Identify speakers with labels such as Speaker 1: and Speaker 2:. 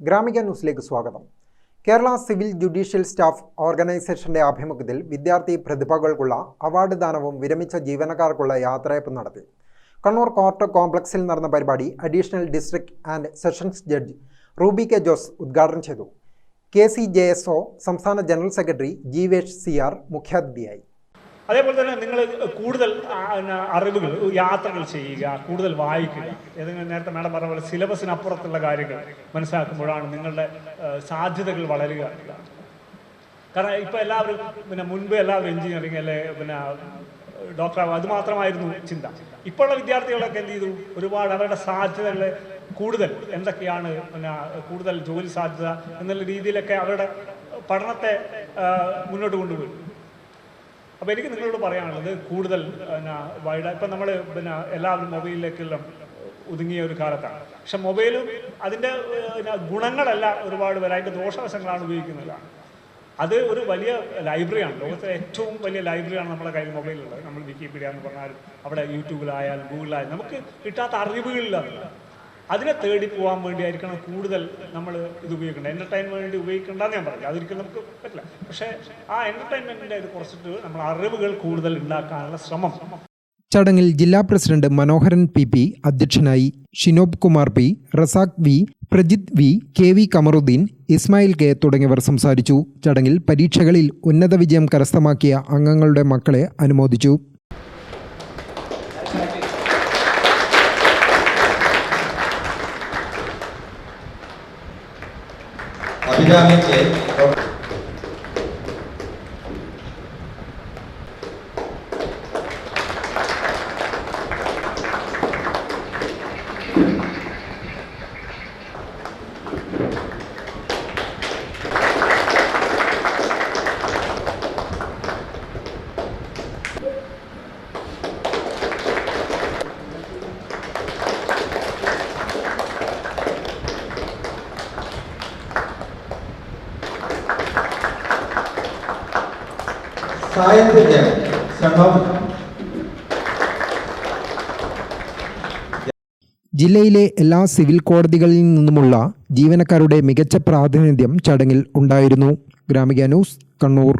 Speaker 1: ഗ്രാമിക ന്യൂസിലേക്ക് സ്വാഗതം. Kerala civil judicial staff ഓർഗനൈസേഷന്റെ ആഭിമുഖ്യത്തിൽ വിദ്യാർത്ഥി പ്രതിഭകൾക്കുള്ള അവാർഡ് ദാനവും വിരമിച്ച ജീവനക്കാർക്കുള്ള യാത്രയപ്പ് നടത്തി. കണ്ണൂർ കോർട്ട് കോംപ്ലക്സിൽ നടന്ന പരിപാടി additional district and sessions judge Ruby K Jose ഉദ്ഘാടനം ചെയ്തു. KCJSO സംസ്ഥാന ജനറൽ സെക്രട്ടറി ജീവേഷ് CR മുഖ്യാതിഥിയായി.
Speaker 2: അതേപോലെ തന്നെ നിങ്ങൾ കൂടുതൽ അറിവുകൾ യാത്രകൾ ചെയ്യുക, കൂടുതൽ വായിക്കുക. ഏതെങ്കിലും നേരത്തെ മാഡം പറഞ്ഞ പോലെ സിലബസിനപ്പുറത്തുള്ള കാര്യങ്ങൾ മനസ്സിലാക്കുമ്പോഴാണ് നിങ്ങളുടെ സാധ്യതകൾ വളരുക. കാരണം ഇപ്പോൾ എല്ലാവരും മുൻപ് എല്ലാവരും എഞ്ചിനീയറിംഗ് അല്ലെ ഡോക്ടറാകും, അത് മാത്രമായിരുന്നു ചിന്ത. ഇപ്പോഴുള്ള വിദ്യാർത്ഥികളൊക്കെ എന്ത് ചെയ്തു, ഒരുപാട് അവരുടെ സാധ്യതകൾ കൂടുതൽ എന്തൊക്കെയാണ്, കൂടുതൽ ജോലി സാധ്യത എന്നുള്ള രീതിയിലൊക്കെ അവരുടെ പഠനത്തെ മുന്നോട്ട് കൊണ്ടുപോയി. അപ്പോൾ എനിക്ക് നിങ്ങളോട് പറയാനുള്ളത് കൂടുതൽ ഇപ്പം നമ്മൾ എല്ലാവരും മൊബൈലിലേക്കെല്ലാം ഒതുങ്ങിയ ഒരു കാലത്താണ്. പക്ഷെ മൊബൈലും അതിൻ്റെ ഗുണങ്ങളല്ല ഒരുപാട് പേര് അതിൻ്റെ ദോഷവശങ്ങളാണ് ഉപയോഗിക്കുന്നത്. അത് ഒരു വലിയ ലൈബ്രറിയാണ്, ലോകത്തിലെ ഏറ്റവും വലിയ ലൈബ്രറിയാണ് നമ്മുടെ കയ്യിൽ മൊബൈലുള്ളത്. നമ്മൾ വിക്കിപീഡിയ എന്ന് പറഞ്ഞാലും അവിടെ യൂട്യൂബിലായാലും ഗൂഗിളിലായാലും നമുക്ക് കിട്ടാത്ത അറിവുകളില്ല. അതിനെ തേടി പോകാൻ വേണ്ടിയായിരിക്കണം കൂടുതൽ നമ്മൾ ഇത് ഉപയോഗിക്കേണ്ടത്. എൻ്റർടൈൻമെൻറ്റ് വേണ്ടി ഉപയോഗിക്കേണ്ടെന്ന് ഞാൻ പറഞ്ഞു, അതൊരിക്കലും നമുക്ക് പറ്റില്ല. പക്ഷേ ആ എൻ്റർടൈൻമെൻറ്റിൻ്റെ ഇത് കുറച്ചിട്ട് നമ്മൾ അറിവുകൾ കൂടുതൽ ഉണ്ടാക്കാനുള്ള ശ്രമം.
Speaker 1: ചടങ്ങിൽ ജില്ലാ പ്രസിഡന്റ് മനോഹരൻ PP അധ്യക്ഷനായി. Shinob Kumar P, Razak V, Prajith V, KV Kamaruddin, Ismail K തുടങ്ങിയവർ സംസാരിച്ചു. ചടങ്ങിൽ പരീക്ഷകളിൽ ഉന്നത വിജയം കരസ്ഥമാക്കിയ അംഗങ്ങളുടെ മക്കളെ അനുമോദിച്ചു. ജില്ലയിലെ എല്ലാ സിവിൽ കോടതികളിൽ നിന്നുമുള്ള ജീവനക്കാരുടെ മികച്ച പ്രാതിനിധ്യം ചടങ്ങിൽ ഉണ്ടായിരുന്നു. ഗ്രാമിക ന്യൂസ്, കണ്ണൂർ.